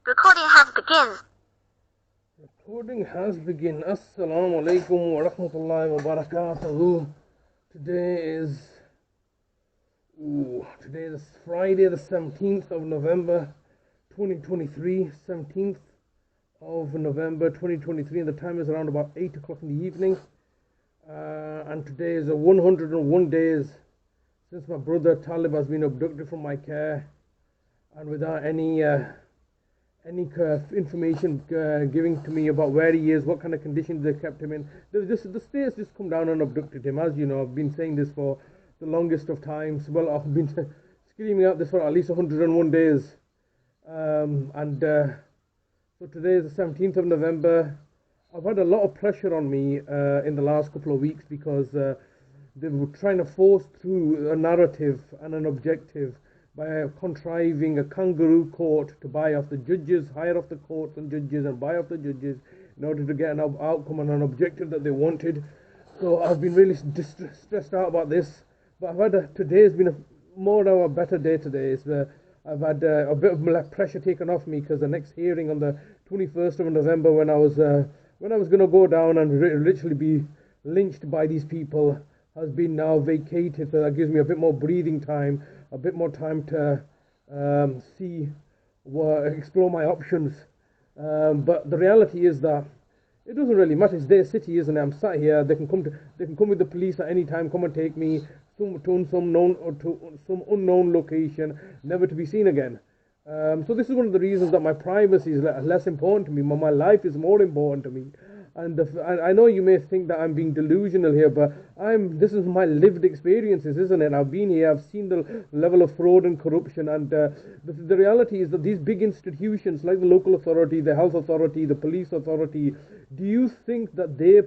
Recording has begun. Recording has begun. Assalamu alaikum wa rahmatullahi wa barakatuhu. Today is Friday, the 17th of November 2023. 17th of November 2023, and the time is around about 8 o'clock in the evening. And today is 101 days since my brother Talib has been abducted from my care, and without any information giving to me about where he is, what kind of conditions they kept him in. The states just come down and abducted him. As you know, I've been saying this for the longest of times. Well, I've been screaming out this for at least 101 days. So today is the 17th of November. I've had a lot of pressure on me in the last couple of weeks because they were trying to force through a narrative and an objective by contriving a kangaroo court to buy off the judges, hire off the courts and judges, and buy off the judges in order to get an outcome and an objective that they wanted. So I've been really stressed out about this. But today has been more of a better day today. I've had a bit of pressure taken off me because the next hearing on the 21st of November, when I was going to go down and literally be lynched by these people, has been now vacated. So that gives me a bit more breathing time, a bit more time to explore my options. But the reality is that it doesn't really matter. It's their city, isn't it? I'm sat here. They can come with the police at any time, come and take me to some unknown location, never to be seen again. So this is one of the reasons that my privacy is less important to me. My life is more important to me. And I know you may think that I'm being delusional here, but this is my lived experiences, isn't it? I've been here, I've seen the level of fraud and corruption, and the reality is that these big institutions like the local authority, the health authority, the police authority, do you think that they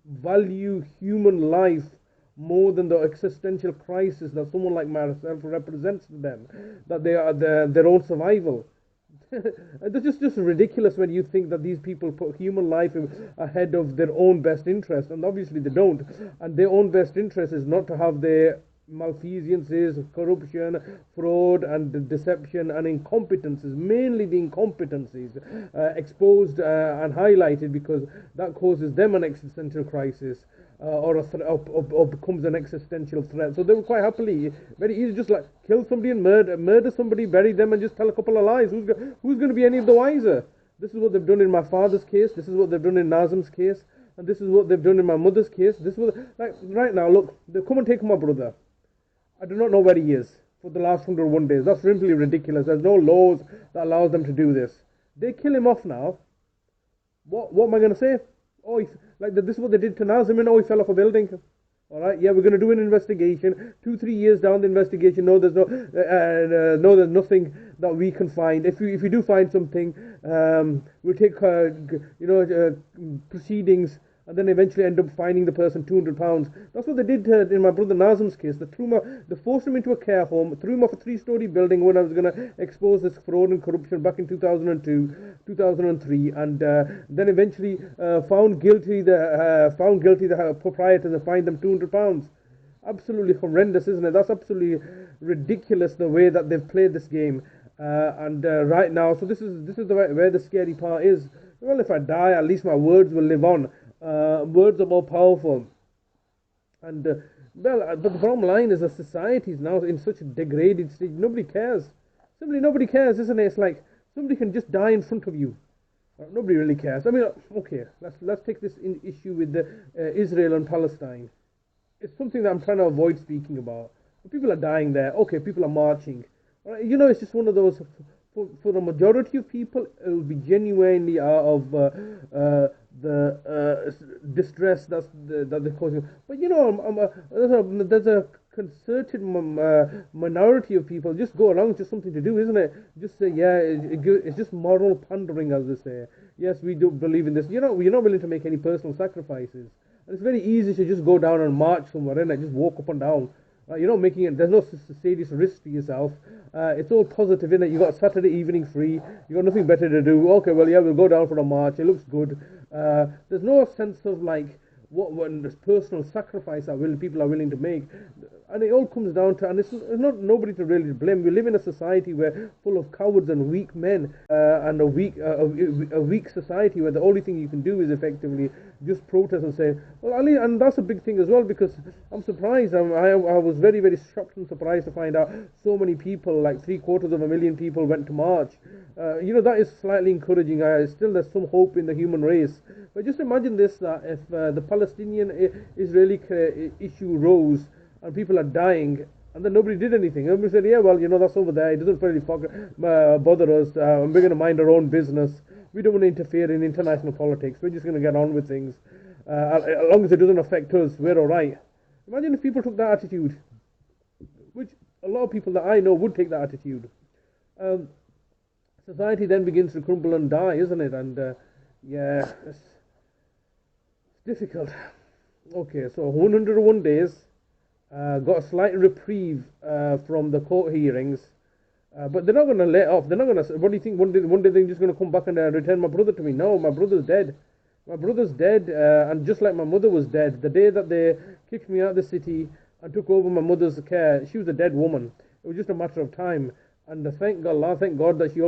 value human life more than the existential crisis that someone like myself represents to them, that they are their own survival? It's just ridiculous when you think that these people put human life ahead of their own best interest, and obviously they don't. And their own best interest is not to have their malfeasances, corruption, fraud, and deception and incompetences, mainly the incompetencies, exposed and highlighted, because that causes them an existential crisis. Or becomes an existential threat. So they were quite happily, very easy, just like kill somebody and murder somebody, bury them, and just tell a couple of lies. Who's going to be any of the wiser? This is what they've done in my father's case. This is what they've done in Nazim's case, and this is what they've done in my mother's case. This was like right now. Look, they come and take my brother. I do not know where he is for the last 101 days. That's simply ridiculous. There's no laws that allows them to do this. They kill him off now. What am I going to say? Oh, this is what they did to Nazim, and he fell off a building. All right, yeah, we're going to do an investigation. 2-3 years down the investigation, there's nothing that we can find. If we do find something, we'll take proceedings, and then eventually end up fining the person £200. That's what they did in my brother Nazim's case. They forced him into a care home, threw him off a 3-story building when I was going to expose this fraud and corruption back in 2002, 2003, and then eventually found guilty the proprietors and fined them £200. Absolutely horrendous, isn't it? That's absolutely ridiculous, the way that they've played this game. Right now, so this is where the scary part is. Well, if I die, at least my words will live on. Words are more powerful, and but the bottom line is that society is now in such a degraded state. Nobody cares. Simply nobody cares, isn't it? It's like somebody can just die in front of you. Nobody really cares. I mean, okay, let's take this issue with Israel and Palestine. It's something that I'm trying to avoid speaking about. People are dying there. Okay, people are marching. It's just one of those. For the majority of people, it will be genuinely out of the distress that they're causing. But there's a concerted minority of people just go along. It's just something to do, isn't it? Just say, yeah, it's just moral pandering, as they say. Yes, we do believe in this. You're not willing to make any personal sacrifices. And it's very easy to just go down and march somewhere, innit? Just walk up and down. You're not making it. There's no serious risk to yourself. It's all positive, innit? You got Saturday evening free. You got nothing better to do. Okay, well, yeah, we'll go down for a march. It looks good. There's no sense of like when this personal sacrifice that people are willing to make, and it all comes down to, and it's not nobody to really blame. We live in a society where full of cowards and weak men, and a weak society where the only thing you can do is effectively just protest and say, well, Ali, and that's a big thing as well, because I'm surprised. I was very, very shocked and surprised to find out so many people, like 750,000 people, went to march. That is slightly encouraging. Still, there's some hope in the human race. But just imagine this: that if the Palestinian-Israeli issue rose and people are dying, and then nobody did anything. Nobody said, yeah, well, that's over there. It doesn't really bother us. We're going to mind our own business. We don't want to interfere in international politics. We're just going to get on with things. As long as it doesn't affect us, we're all right. Imagine if people took that attitude, which a lot of people that I know would take that attitude. Society then begins to crumble and die, isn't it? And yeah, it's difficult. Okay, so 101 days. Got a slight reprieve from the court hearings, but they're not going to let off. They're not going to. What do you think? One day they're just going to come back and return my brother to me? No, my brother's dead. My brother's dead, and just like my mother was dead, the day that they kicked me out of the city and took over my mother's care, she was a dead woman. It was just a matter of time. And thank God that she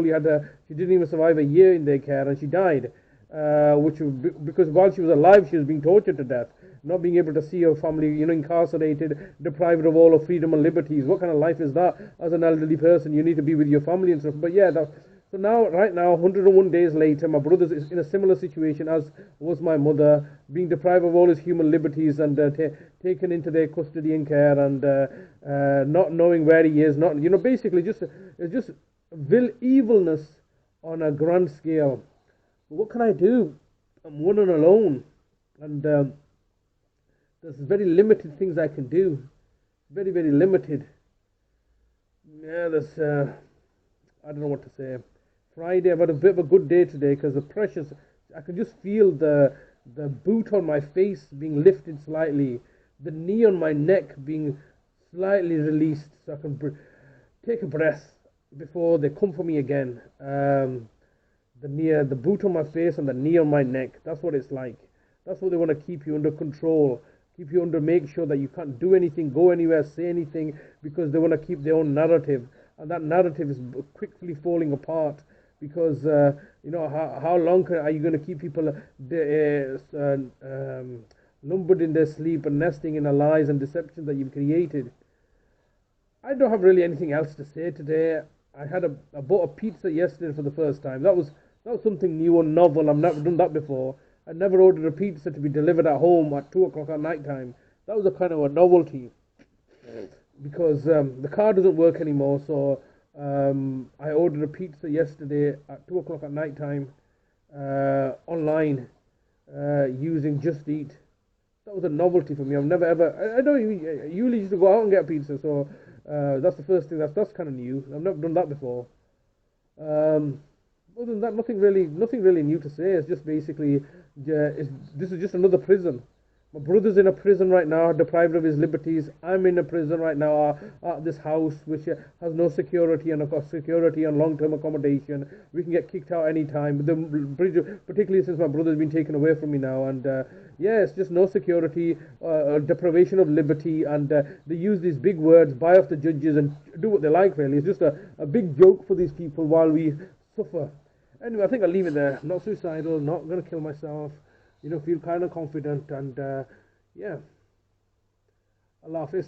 didn't even survive a year in their care, and she died. Because while she was alive, she was being tortured to death, not being able to see her family, incarcerated, deprived of all of freedom and liberties. What kind of life is that? As an elderly person, you need to be with your family and stuff. But yeah, so right now, 101 days later, my brother is in a similar situation as was my mother, being deprived of all his human liberties and taken into their custody and care, and not knowing where he is. Basically, it's just evilness on a grand scale. What can I do? I'm one and alone, and there's very limited things I can do. Very, very limited. Yeah, I don't know what to say. Friday, I've had a bit of a good day today because I can just feel the boot on my face being lifted slightly, the knee on my neck being slightly released, so I can take a breath before they come for me again. The boot on my face and the knee on my neck. That's what it's like. That's what they want to keep you under control. Keep you under, make sure that you can't do anything, go anywhere, say anything, because they want to keep their own narrative. And that narrative is quickly falling apart, because, how long are you going to keep people lumbered in their sleep and nesting in the lies and deceptions that you've created? I don't have really anything else to say today. I bought a pizza yesterday for the first time. That was something new and novel. I've never done that before. I never ordered a pizza to be delivered at home at 2 o'clock at night time. That was a kind of a novelty, because the car doesn't work anymore. So I ordered a pizza yesterday at 2 o'clock at night time online using Just Eat. That was a novelty for me. I've never ever. I don't usually used to go out and get pizza. So that's the first thing. That's kind of new. I've never done that before. Other than that, nothing really new to say. It's just basically, this is just another prison. My brother's in a prison right now, deprived of his liberties. I'm in a prison right now at this house, which has no security and security and long-term accommodation. We can get kicked out any time. Particularly since my brother's been taken away from me now, and it's just no security, deprivation of liberty, and they use these big words, buy off the judges, and do what they like. Really, it's just a big joke for these people while we suffer. Anyway, I think I'll leave it there. Not suicidal, not going to kill myself. Feel kind of confident, and Allah Hafiz.